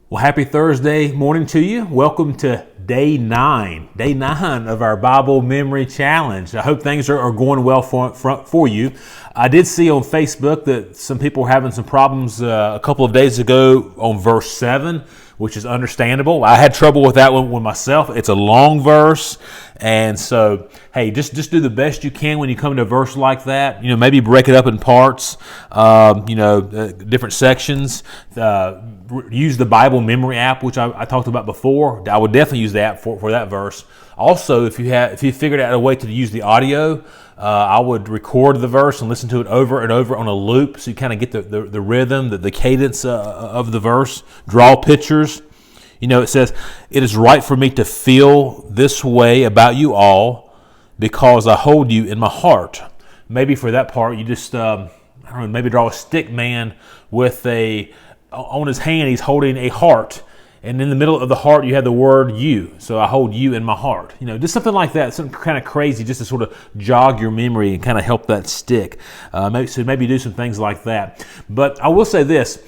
Well, happy Thursday morning to you. Welcome to day nine of our Bible Memory Challenge. I hope things are going well for you. I did see on Facebook that some people were having some problems a couple of days ago on verse 7, which is understandable. I had trouble with that one myself. It's a long verse, and so hey, just do the best you can when you come to a verse like that. Maybe break it up in parts, different sections. Use the Bible Memory app, which I talked about before. I would definitely use that for that verse. Also, if you figured out a way to use the audio, I would record the verse and listen to it over and over on a loop, so you kind of get the rhythm, the cadence of the verse. Draw pictures. It says, "It is right for me to feel this way about you all, because I hold you in my heart." Maybe for that part, you just maybe draw a stick man with on his hand. He's holding a heart. And in the middle of the heart, you have the word "you." So I hold you in my heart. Just something like that, something kind of crazy, just to sort of jog your memory and kind of help that stick. Maybe do some things like that. But I will say this: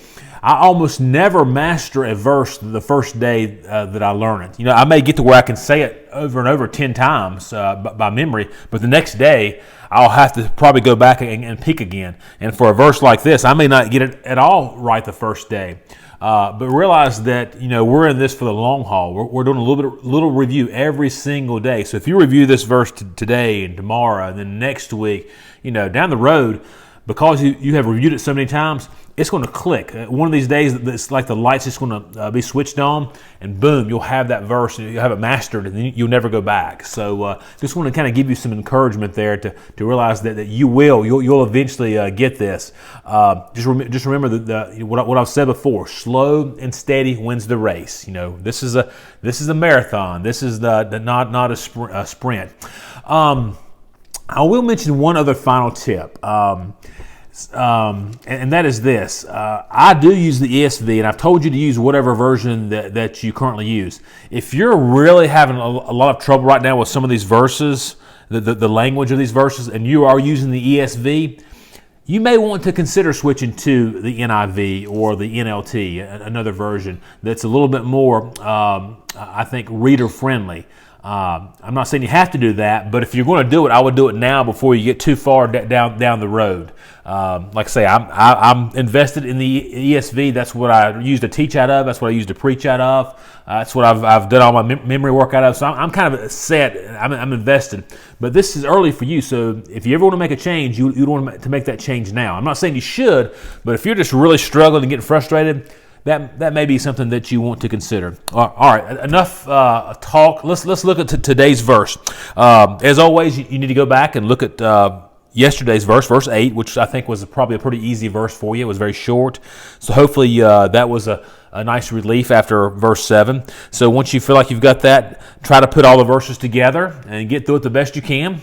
I almost never master a verse the first day that I learn it. I may get to where I can say it over and over 10 times by memory, but the next day I'll have to probably go back and peek again. And for a verse like this, I may not get it at all right the first day. But realize that we're in this for the long haul. We're doing a little review every single day. So if you review this verse today and tomorrow and then next week, down the road, because you have reviewed it so many times, it's going to click. One of these days, it's like the light's just going to be switched on, and boom, you'll have that verse, and you'll have it mastered, and then you'll never go back. So just want to kind of give you some encouragement there to realize that you'll eventually get this. Just remember what I've said before: slow and steady wins the race. This is a marathon. This is not a sprint. I will mention one other final tip. And that is this. I do use the ESV, and I've told you to use whatever version that you currently use. If you're really having a lot of trouble right now with some of these verses, the language of these verses, and you are using the ESV, you may want to consider switching to the NIV or the NLT, another version that's a little bit more, I think, reader-friendly. I'm not saying you have to do that, but if you're going to do it, I would do it now before you get too far down the road. Like I say, I'm invested in the ESV. That's what I use to teach out of. That's what I use to preach out of. That's what I've done all my memory work out of. So I'm kind of set. I'm invested. But this is early for you. So if you ever want to make a change, you want to make that change now. I'm not saying you should, but if you're just really struggling and getting frustrated, that may be something that you want to consider. All right, enough talk. Let's look at today's verse. As always, you need to go back and look at yesterday's verse 8, which I think was probably a pretty easy verse for you. It was very short, so hopefully that was a nice relief after verse 7. So once you feel like you've got that, try to put all the verses together and get through it the best you can.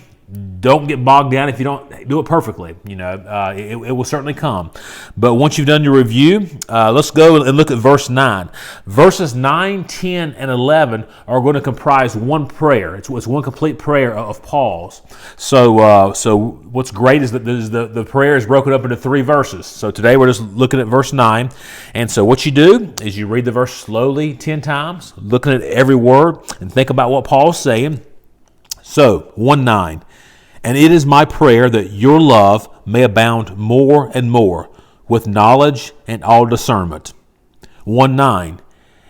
Don't get bogged down if you don't do it perfectly. It will certainly come. But once you've done your review, let's go and look at verse 9. Verses 9, 10, and 11 are going to comprise one prayer. It's one complete prayer of Paul's. So what's great is that the prayer is broken up into 3 verses. So today we're just looking at verse 9. And so what you do is you read the verse slowly 10 times, looking at every word, and think about what Paul's saying. So, 1:9, "And it is my prayer that your love may abound more and more with knowledge and all discernment." 1:9,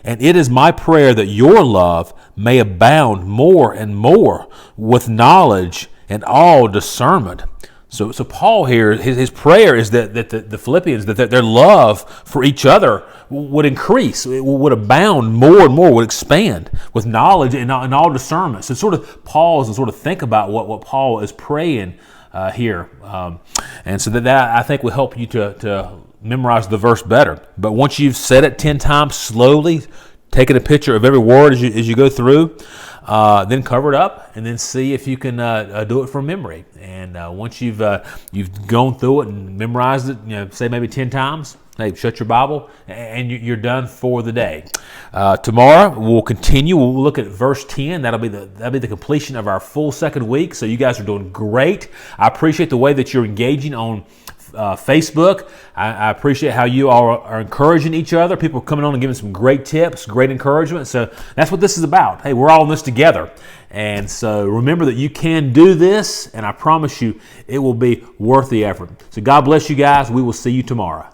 "And it is my prayer that your love may abound more and more with knowledge and all discernment." So Paul here, his prayer is that the Philippians, that their love for each other would increase, it would abound more and more, would expand with knowledge and all discernment. So sort of pause and sort of think about what Paul is praying here. And so that I think will help you to memorize the verse better. But once you've said it 10 times slowly, taking a picture of every word as you go through, then cover it up and then see if you can do it from memory. And once you've gone through it and memorized it, say maybe 10 times, hey, shut your Bible and you're done for the day. Tomorrow we'll continue. We'll look at verse 10. That'll be the completion of our full second week. So you guys are doing great. I appreciate the way that you're engaging on Facebook. I appreciate how you all are encouraging each other. People coming on and giving some great tips, great encouragement. So that's what this is about. Hey, we're all in this together. And so remember that you can do this, and I promise you it will be worth the effort. So God bless you guys. We will see you tomorrow.